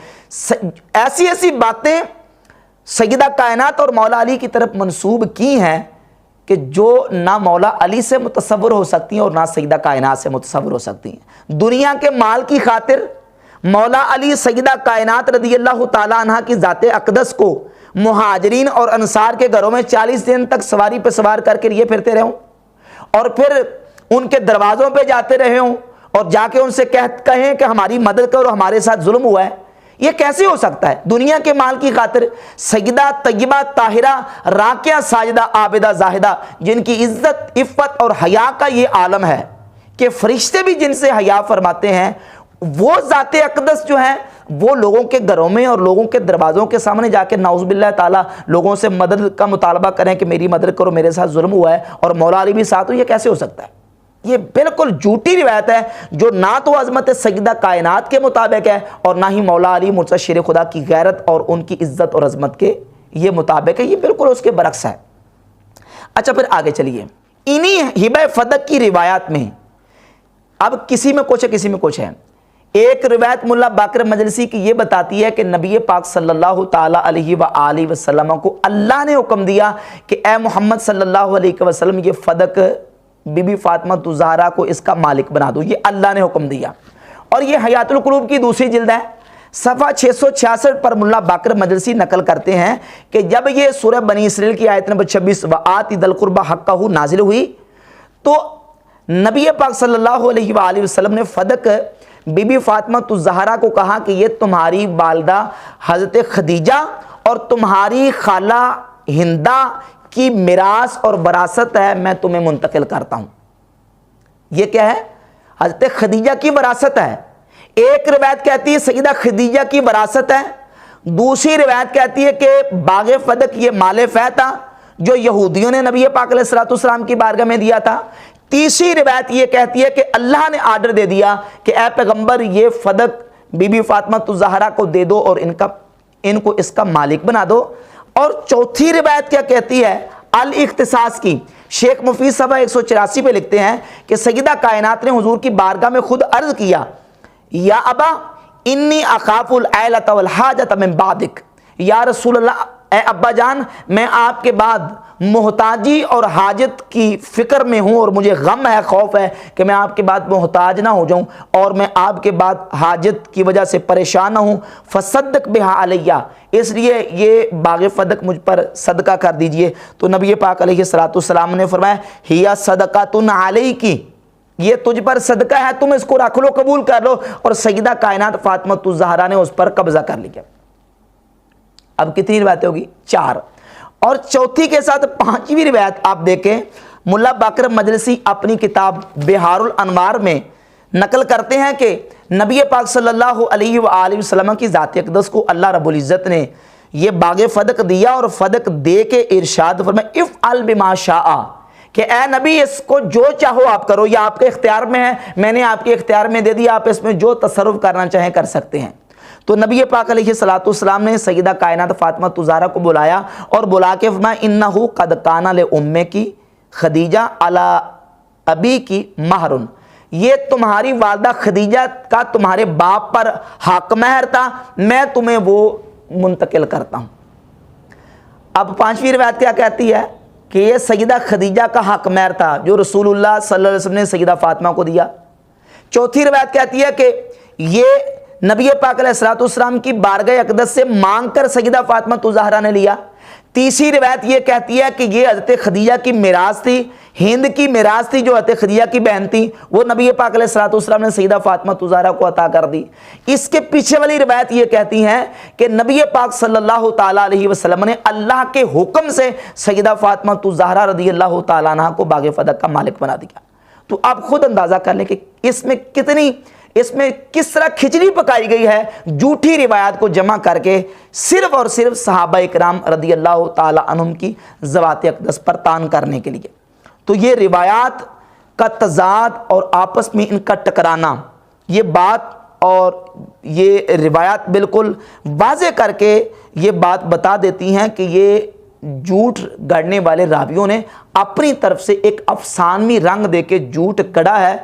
ایسی ایسی باتیں سیدہ کائنات اور مولا علی کی طرف منسوب کی ہیں کہ جو نہ مولا علی سے متصور ہو سکتی ہیں اور نہ سیدہ کائنات سے متصور ہو سکتی ہیں۔ دنیا کے مال کی خاطر مولا علی سیدہ کائنات رضی اللہ تعالیٰ عنہ کی ذات اقدس کو مہاجرین اور انصار کے گھروں میں 40 دن تک سواری پہ سوار کر کے لیے پھرتے رہے ہوں، اور پھر ان کے دروازوں پہ جاتے رہے ہوں اور جا کے ان سے کہیں کہ ہماری مدد کرو، ہمارے ساتھ ظلم ہوا ہے، یہ کیسے ہو سکتا ہے؟ دنیا کے مال کی خاطر سیدہ طیبہ طاہرہ راکعہ ساجدہ عابدہ زاہدہ جن کی عزت عفت اور حیا کا یہ عالم ہے کہ فرشتے بھی جن سے حیا فرماتے ہیں، وہ ذات اقدس جو ہیں وہ لوگوں کے گھروں میں اور لوگوں کے دروازوں کے سامنے جا کے نعوذ باللہ تعالیٰ لوگوں سے مدد کا مطالبہ کریں کہ میری مدد کرو، میرے ساتھ ظلم ہوا ہے، اور مولا علی بھی ساتھ ہو، یہ کیسے ہو سکتا ہے؟ یہ بالکل جھوٹی روایت ہے جو نہ تو عظمت سیدہ کائنات کے مطابق ہے اور نہ ہی مولا علی مرتضی شیر خدا کی غیرت اور ان کی عزت اور عظمت کے یہ مطابق ہے، یہ بالکل اس کے برعکس ہے۔ اچھا پھر آگے چلیے، انہی ہبہ فدق کی روایات میں اب کسی میں کچھ ہے کسی میں کچھ ہے۔ ایک روایت ملا باقر مجلسی کی یہ بتاتی ہے کہ نبی پاک صلی اللہ تعالیٰ علیہ وآلہ وسلم کو اللہ نے حکم دیا کہ اے محمد صلی اللہ علیہ وسلم یہ فدق بی بی فاطمہ الزہرا کو اس کا مالک بنا دو، یہ اللہ نے حکم دیا۔ اور یہ حیات القلوب کی دوسری جلد ہے، صفحہ 666 پر ملا باقر مجلسی نقل کرتے ہیں کہ جب یہ سورہ بنی اسرائیل کی آیت نمبر 26 وآت ذی القربى حقہ نازل ہوئی تو نبی پاک صلی اللہ علیہ وآلہ وسلم نے فدق بی بی فاطمہ الزہرا کو کہا کہ یہ تمہاری والدہ حضرت خدیجہ اور تمہاری خالہ ہندہ کی میراث اور وراثت ہے، میں تمہیں منتقل کرتا ہوں۔ یہ کیا ہے؟ حضرت خدیجہ کی وراثت ہے۔ ایک روایت کہتی ہے سیدہ خدیجہ کی وراثت ہے، دوسری روایت کہتی ہے کہ باغ فدق یہ مال فہ تھا جو یہودیوں نے نبی پاک علیہ الصلوۃ والسلام کی بارگاہ میں دیا تھا۔ تیسری روایت یہ کہتی ہے کہ اللہ نے آرڈر دے دیا کہ اے پیغمبر یہ فدق بی بی فاطمہ الزہرا کو دے دو اور ان کو اس کا مالک بنا دو۔ اور چوتھی روایت کیا کہتی ہے؟ الاختصاص کی شیخ مفید صفحہ 184 پہ لکھتے ہیں کہ سیدہ کائنات نے حضور کی بارگاہ میں خود عرض کیا یا ابا انی اخاف العیلۃ والحاجۃ من بعدک، یا رسول اللہ اے ابا جان میں آپ کے بعد محتاجی اور حاجت کی فکر میں ہوں اور مجھے غم ہے، خوف ہے کہ میں آپ کے بعد محتاج نہ ہو جاؤں اور میں آپ کے بعد حاجت کی وجہ سے پریشان نہ ہوں، فصدق بہا علیہ، اس لیے یہ باغ فدق مجھ پر صدقہ کر دیجئے۔ تو نبی پاک علیہ الصلوۃ والسلام نے فرمایا ہیا صدقۃ علیک، یہ تجھ پر صدقہ ہے، تم اس کو رکھ لو، قبول کر لو، اور سیدہ کائنات فاطمہ الزہرا نے اس پر قبضہ کر لیا۔ اب کتنی روایتیں ہوگی؟ 4، اور چوتھی کے ساتھ 5ویں روایت آپ دیکھیں، ملا باقر مجلسی اپنی کتاب بہار الانوار میں نقل کرتے ہیں کہ نبی پاک صلی اللہ علیہ وآلہ وسلم کی ذات اقدس کو اللہ رب العزت نے یہ باغ فدق دیا اور فدق دے کے ارشاد فرمایا افعل بما شاء، کہ اے نبی اس کو جو چاہو آپ کرو، یا آپ کے اختیار میں ہے، میں نے آپ کے اختیار میں دے دیا، آپ اس میں جو تصرف کرنا چاہیں کر سکتے ہیں۔ تو نبی پاک علیہ الصلوۃ والسلام نے سیدہ کائنات فاطمہ الزہرا کو بلایا اور بلا کے فرمایا انہ قد کان لامک خدیجہ علی ابی کی مہر، یہ تمہاری والدہ خدیجہ کا تمہارے باپ پر حق مہر تھا، میں تمہیں وہ منتقل کرتا ہوں۔ اب پانچویں روایت کیا کہتی ہے کہ یہ سیدہ خدیجہ کا حق مہر تھا جو رسول اللہ صلی اللہ علیہ وسلم نے سیدہ فاطمہ کو دیا۔ چوتھی روایت کہتی ہے کہ یہ نبی پاک علیہ السلام کی بارگاہ اقدس سے مانگ کر سیدہ فاطمہ زہرا نے لیا۔ تیسری روایت یہ کہتی ہے کہ یہ حضرت خدیجہ کی میراث تھی، ہند کی میراث تھی جو حضرت خدیجہ کی بہن تھی، وہ نبی پاک علیہ السلام نے سیدہ فاطمہ زہرا کو عطا کر دی۔ اس کے پیچھے والی روایت یہ کہتی ہے کہ نبی پاک صلی اللہ تعالیٰ علیہ وسلم نے اللہ کے حکم سے سیدہ فاطمہ زہرا رضی اللہ تعالیٰ عنہ کو باغ فدق کا مالک بنا دیا۔ تو آپ خود اندازہ کر لیں کہ اس میں کس طرح کھچڑی پکائی گئی ہے جھوٹی روایات کو جمع کر کے صرف اور صرف صحابہ اکرام رضی اللہ تعالی عنہم کی ذوات اقدس پر طعن کرنے کے لیے۔ تو یہ روایات کا تضاد اور آپس میں ان کا ٹکرانا، یہ بات اور یہ روایات بالکل واضح کر کے یہ بات بتا دیتی ہیں کہ یہ جھوٹ گڑنے والے راویوں نے اپنی طرف سے ایک افسانوی رنگ دے کے جھوٹ گڑا ہے۔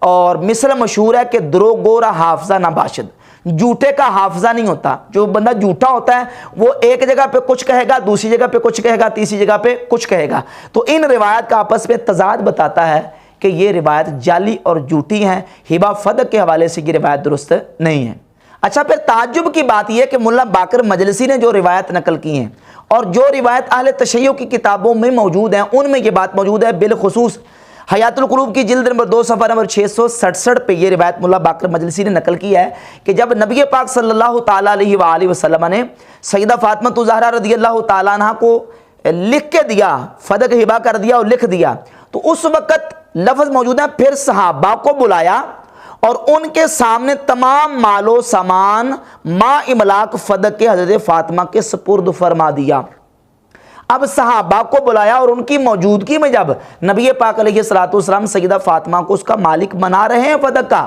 اور مثل مشہور ہے کہ دروغ گورا حافظہ نہ باشد، جھوٹے کا حافظہ نہیں ہوتا۔ جو بندہ جھوٹا ہوتا ہے وہ ایک جگہ پہ کچھ کہے گا، دوسری جگہ پہ کچھ کہے گا، تیسری جگہ پہ کچھ کہے گا۔ تو ان روایات کا آپس میں تضاد بتاتا ہے کہ یہ روایت جعلی اور جھوٹی ہیں، ہبہ فدق کے حوالے سے یہ روایت درست نہیں ہے۔ اچھا، پھر تعجب کی بات یہ کہ ملا باقر مجلسی نے جو روایت نقل کی ہیں اور جو روایت اہل تشیع کی کتابوں میں موجود ہیں ان میں یہ بات موجود ہے، بالخصوص حیات القلوب کی جلد نمبر 2 صفحہ نمبر 667 پہ یہ روایت ملا باقر مجلسی نے نقل کی ہے کہ جب نبی پاک صلی اللہ تعالیٰ علیہ وآلہ وسلم نے سیدہ فاطمہ زہرا رضی اللہ تعالیٰ عنہ کو لکھ کے دیا، فدق ہبہ کر دیا اور لکھ دیا، تو اس وقت لفظ موجود ہے پھر صحابہ کو بلایا اور ان کے سامنے تمام مال و سامان ما املاک فدق کے حضرت فاطمہ کے سپرد فرما دیا۔ اب صحابہ کو بلایا اور ان کی موجودگی میں جب نبی پاک علیہ السلام سیدہ فاطمہ کو اس کا مالک بنا رہے ہیں فدق کا،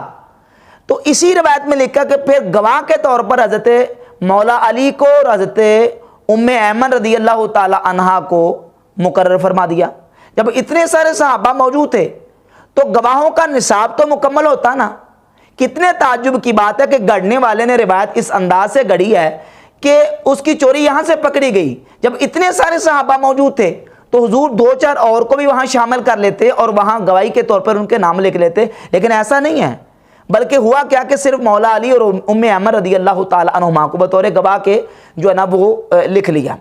تو اسی روایت میں لکھا کہ پھر گواہ کے طور پر حضرت مولا علی کو اور حضرت ام ایمن رضی اللہ تعالی عنہا کو مقرر فرما دیا۔ جب اتنے سارے صحابہ موجود تھے تو گواہوں کا نصاب تو مکمل ہوتا نا۔ کتنے تعجب کی بات ہے کہ گڑنے والے نے روایت اس انداز سے گڑی ہے کہ اس کی چوری یہاں سے پکڑی گئی۔ جب اتنے سارے صحابہ موجود تھے تو حضور 2-4 اور کو بھی وہاں شامل کر لیتے اور وہاں گواہی کے طور پر ان کے نام لکھ لیتے، لیکن ایسا نہیں ہے، بلکہ ہوا کیا کہ صرف مولا علی اور ام ایمن رضی اللہ تعالی عنہما کو بطور گواہ کے جو ہے نا وہ لکھ لیا،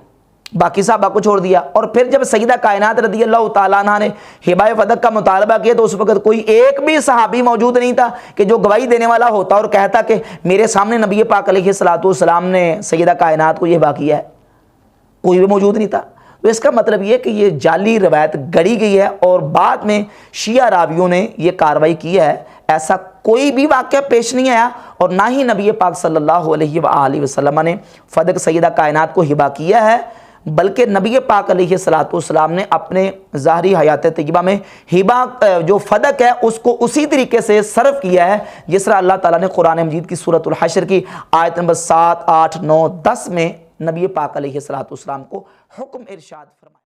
باقی صحابہ کو چھوڑ دیا۔ اور پھر جب سیدہ کائنات رضی اللہ تعالیٰ عنہ نے ہبہ فدق کا مطالبہ کیا تو اس وقت کوئی ایک بھی صحابی موجود نہیں تھا کہ جو گواہی دینے والا ہوتا اور کہتا کہ میرے سامنے نبی پاک علیہ السلام نے سیدہ کائنات کو یہ ہبہ کیا ہے، کوئی بھی موجود نہیں تھا۔ تو اس کا مطلب یہ کہ یہ جعلی روایت گڑی گئی ہے اور بعد میں شیعہ راویوں نے یہ کارروائی کی ہے۔ ایسا کوئی بھی واقعہ پیش نہیں آیا اور نہ ہی نبی پاک صلی اللہ علیہ وآلہ وسلم نے فدق سیدہ کائنات کو ہبہ کیا ہے، بلکہ نبی پاک علیہ السلام نے اپنے ظاہری حیات طیبہ میں ہبہ جو فدق ہے اس کو اسی طریقے سے صرف کیا ہے جس طرح اللہ تعالیٰ نے قرآن مجید کی سورۃ الحشر کی آیت نمبر 7، 8، 9، 10 میں نبی پاک علیہ السلام کو حکم ارشاد فرمایا۔